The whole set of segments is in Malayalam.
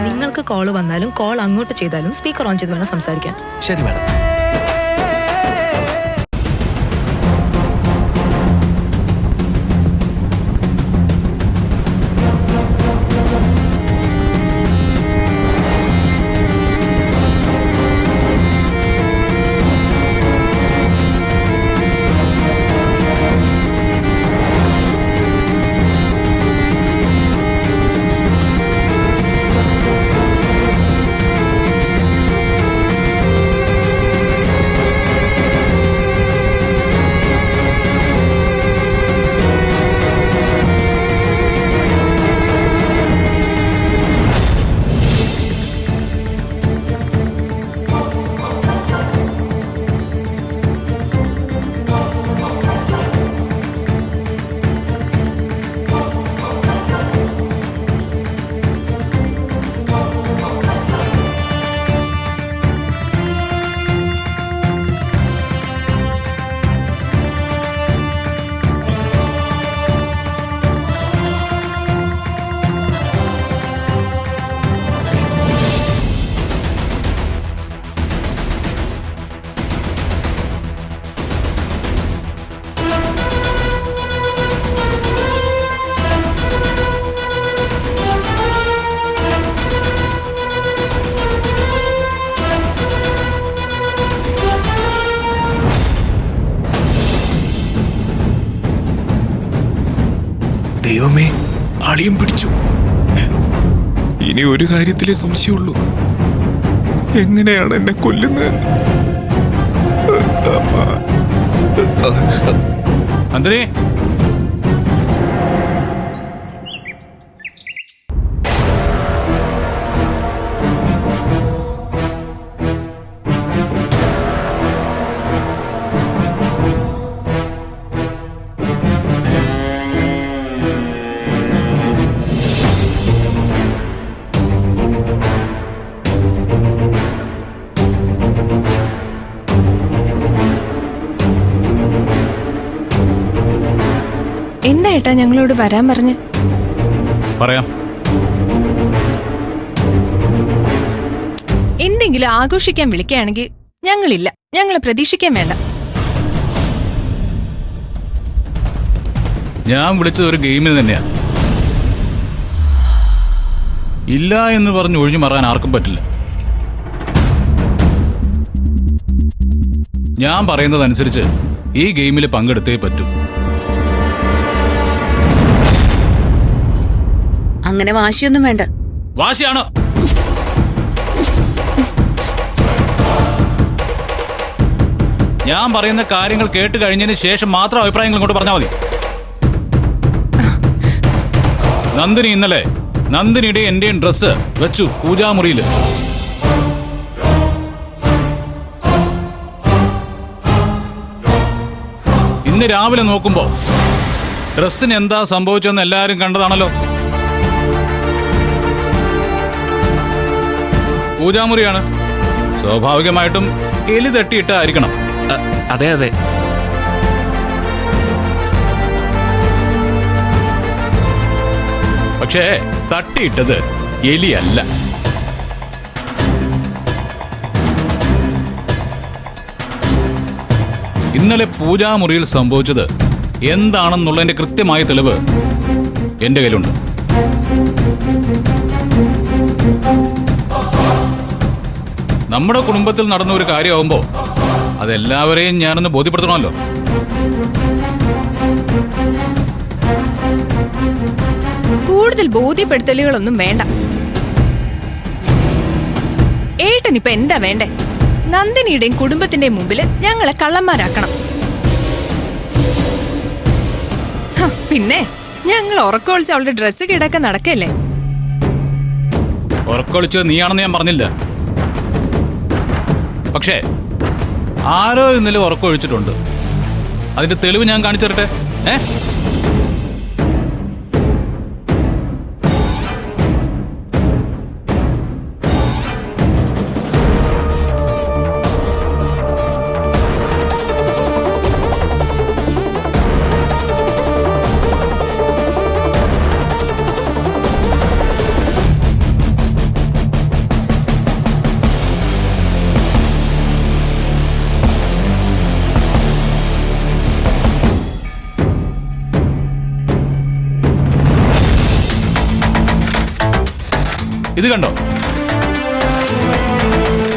നിങ്ങൾക്ക് കോൾ വന്നാലും കോൾ അങ്ങോട്ട് ചെയ്താലും സ്പീക്കർ ഓൺ ചെയ്ത് വേണം സംസാരിക്കാൻ. ശരി മാഡം. ദൈവമേ, അളിയും പിടിച്ചു. ഇനി ഒരു കാര്യത്തിലേ സംശയമുള്ളൂ, എങ്ങനെയാണ് എന്നെ കൊല്ലുന്നത്? അന്തരേ, എന്താ ഏട്ടാ ഞങ്ങളോട് വരാൻ പറഞ്ഞ്? പറയാം. എന്തെങ്കിലും ആഘോഷിക്കാൻ വിളിക്കുകയാണെങ്കിൽ ഞങ്ങളില്ല, ഞങ്ങളെ പ്രതീക്ഷിക്കാൻ വേണ്ട. ഞാൻ വിളിച്ചത് ഒരു ഗെയിമിന് തന്നെയാ. ഇല്ല എന്ന് പറഞ്ഞ് ഒഴിഞ്ഞു മാറാൻ ആർക്കും പറ്റില്ല. ഞാൻ പറയുന്നതനുസരിച്ച് ഈ ഗെയിമിൽ പങ്കെടുത്തേ പറ്റൂ. അങ്ങനെ വാശിയൊന്നും വേണ്ട. വാശിയാണോ? ഞാൻ പറയുന്ന കാര്യങ്ങൾ കേട്ട് കഴിഞ്ഞതിന് ശേഷം മാത്രം അഭിപ്രായങ്ങൾ ഇങ്ങോട്ട് പറഞ്ഞാൽ മതി. നന്ദിനി ഇന്നലെ നന്ദിനിയുടെ എന്റെയും ഡ്രസ്സ് വെച്ചു പൂജാമുറിയിൽ. ഇന്ന് രാവിലെ നോക്കുമ്പോ ഡ്രസ്സിന് എന്താ സംഭവിച്ചെന്ന് എല്ലാരും കണ്ടതാണല്ലോ. പൂജാമുറിയാണ്, സ്വാഭാവികമായിട്ടും എലി തട്ടിയിട്ടായിരിക്കണം. അതെ അതെ. പക്ഷേ തട്ടിയിട്ടത് എലിയല്ല. ഇന്നലെ പൂജാമുറിയിൽ സംഭവിച്ചത് എന്താണെന്നുള്ളതിന്റെ കൃത്യമായ തെളിവ് എന്റെ കയ്യിലുണ്ട്. നമ്മുടെ കുടുംബത്തിൽ നടന്ന ഒരു കാര്യമാവുമ്പോ അതെല്ലാവരെയും ഞാനൊന്ന് ബോധ്യപ്പെടുത്തണമല്ലോ. കൂടുതൽ ബോധ്യപ്പെടുത്തലുകളൊന്നും വേണ്ട. ഏട്ടൻ ഇപ്പൊ എന്താ വേണ്ടേ? നന്ദിനിയുടെയും കുടുംബത്തിന്റെയും മുമ്പില് ഞങ്ങളെ കള്ളന്മാരാക്കണം. പിന്നെ ഞങ്ങൾ ഉറക്കൊളിച്ച് അവളുടെ ഡ്രസ്സ് കിടക്കാൻ നടക്കല്ലേ? ഉറക്കൊളിച്ചത് നീയാണെന്ന് ഞാൻ പറഞ്ഞില്ല. പക്ഷേ ആരോ ഇന്നലെ ഉറക്കൊഴിച്ചിട്ടുണ്ട്. അതിന്റെ തെളിവ് ഞാൻ കാണിച്ചു തരട്ടെ. ഇത് കണ്ടോ?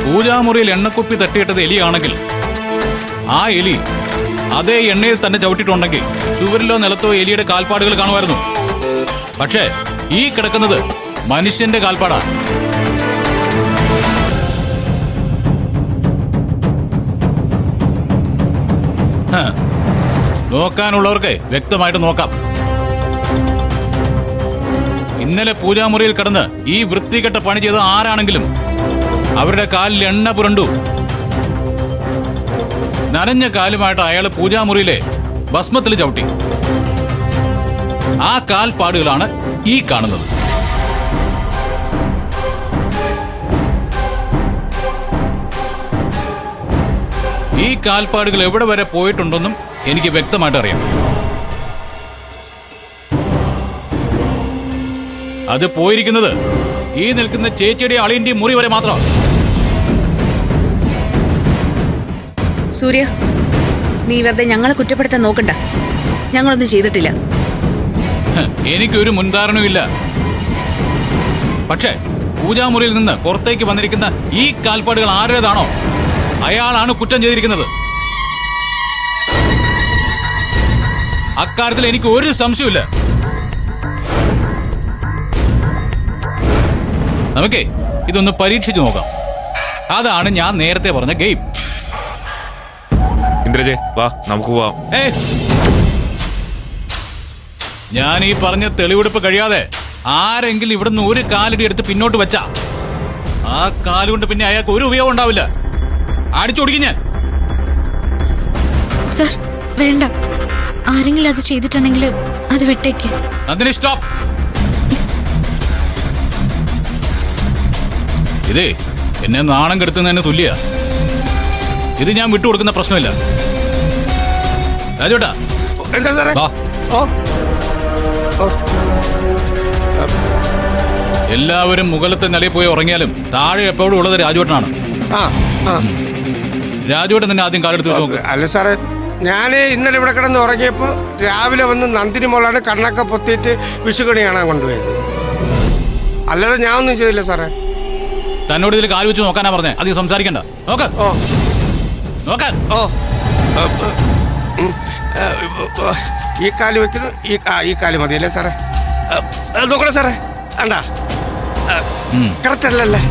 പൂജാമുറിയിൽ എണ്ണക്കുപ്പി തട്ടിയിട്ടത് എലിയാണെങ്കിൽ ആ എലി അതേ എണ്ണയിൽ തന്നെ ചവിട്ടിട്ടുണ്ടെങ്കിൽ ചുവരിലോ നിലത്തോ എലിയുടെ കാൽപ്പാടുകൾ കാണുമായിരുന്നു. പക്ഷേ ഈ കിടക്കുന്നത് മനുഷ്യന്റെ കാൽപ്പാടാണ്. നോക്കാനുള്ളവർക്ക് വ്യക്തമായിട്ട് നോക്കാം. ഇന്നലെ പൂജാമുറിയിൽ കിടന്ന് ഈ വൃത്തികെട്ട പണി ചെയ്ത ആരാണെങ്കിലും അവരുടെ കാലിൽ എണ്ണ പുരണ്ടു. നനഞ്ഞ കാലുമായിട്ട് അയാൾ പൂജാമുറിയിലെ ഭസ്മത്തിൽ ചവിട്ടി. ആ കാൽപ്പാടുകളാണ് ഈ കാണുന്നത്. ഈ കാൽപ്പാടുകൾ എവിടെ വരെ പോയിട്ടുണ്ടെന്നും എനിക്ക് വ്യക്തമായിട്ട് അറിയാം. അത് പോയിരിക്കുന്നത് ഈ നിൽക്കുന്ന ചേച്ചിയുടെ അളിയന്റെയും മുറി വരെ മാത്രം. സൂര്യ, നീ വെറുതെ ഞങ്ങളെ കുറ്റപ്പെടുത്താൻ നോക്കണ്ട. ഞങ്ങളൊന്നും ചെയ്തിട്ടില്ല. എനിക്കൊരു മുൻധാരണയുമില്ല. പക്ഷേ പൂജാമുറിയിൽ നിന്ന് പുറത്തേക്ക് വന്നിരിക്കുന്ന ഈ കാൽപ്പാടുകൾ ആരുടേതാണോ അയാളാണ് കുറ്റം ചെയ്തിരിക്കുന്നത്. അക്കാര്യത്തിൽ എനിക്ക് ഒരു സംശയമില്ല. നമുക്കേ ഇതൊന്ന് പരീക്ഷിച്ചു നോക്കാം. അതാണ് ഞാൻ നേരത്തെ പറഞ്ഞ ഗെയിം. ഇന്ദ്രജെ വാ, നമുക്ക് പോവാം. ഞാൻ ഈ പറഞ്ഞ തെളിവെടുപ്പ് കഴിയാതെ ആരെങ്കിലും ഇവിടുന്ന് ഒരു കാലടി എടുത്ത് പിന്നോട്ട് വെച്ചാ ആ കാലുകൊണ്ട് പിന്നെ അയാൾക്ക് ഒരു ഉപയോഗം ഉണ്ടാവില്ല. അടിച്ചോടിക്കും ഞാൻ. സർ വേണ്ട, ആരെങ്കിലും അത് ചെയ്തിട്ടുണ്ടെങ്കിൽ അത് വിട്ടേക്ക്. അതിന് സ്റ്റോപ്പ്. ഇതേ എന്നെ നാണം കെടുത്തുന്നതിന് തുല്യ. ഇത് ഞാൻ വിട്ടുകൊടുക്കുന്ന പ്രശ്നമില്ല. രാജോട്ടാ എന്താ സാറേ? എല്ലാവരും മുകളിലത്തെ നിലയിൽ പോയി ഉറങ്ങിയാലും താഴെ എപ്പോഴും ഉള്ളത് രാജുവേട്ടനാണ്. രാജുവേട്ടൻ തന്നെ ആദ്യം കാലെടുത്ത് നോക്ക്. അല്ല സാറേ, ഞാൻ ഇന്നലെ ഇവിടെ കിടന്ന് ഉറങ്ങിയപ്പോൾ രാവിലെ വന്ന് നന്ദിനി മോളാണ് കണ്ണൊക്കെ പൊത്തിയിട്ട് വിഷുകണി കാണാൻ കൊണ്ടുപോയത്. അല്ലാതെ ഞാൻ ഒന്നും ചെയ്തില്ല സാറേ. തന്നോട് ഇതിൽ കാല് വെച്ച് നോക്കാനാ പറഞ്ഞേ. അധികം സംസാരിക്കണ്ട. നോക്കാൻ ഈ കാല് വെക്കുന്നു. ഈ കാല് മതിയല്ലേ സാറേ? നോക്കണേ സാറേ. കണ്ടാ കറക്റ്റ് അല്ലല്ലേ?